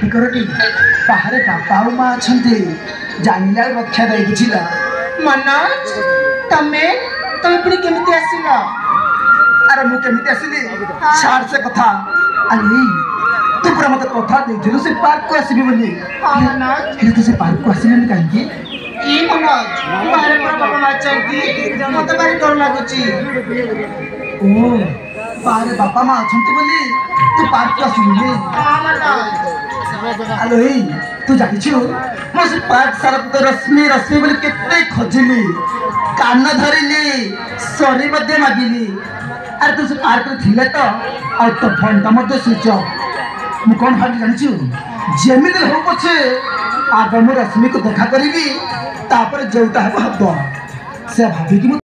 बाहर बापा माँ अच्छा जानिला रक्षा दे बुझिला मनोज तमे तमे पुणी केमिति आसिला अरे मु केमिति आसिली छाड़ से कथा अली तू पूरा मत कथा देथिलु से पार्क को आसीबी बोली हां मनोज हे तो से पार्क को आसीले काहे की ई मनोज बाहर पर बाबा माँ चलती मते बारी डर लागुची ओ बाहर बापा माँ अच्छा बोली तू पार्क को आसीली हां मनोज हेलो हे तू जानी छु मो से पार्क सारा तो रश्मि रश्मि बोली केते खोजिली कान धरिली सरी मध्ये मागिली अरे तू से पार्क रे थिले तो आ तो फोन ता मध्ये स्विच ऑफ मु कोन भाबी जानी छु जेमिति हो पछे आगम रश्मि को देखा करिबी तापर जेउता हबो से भाबी कि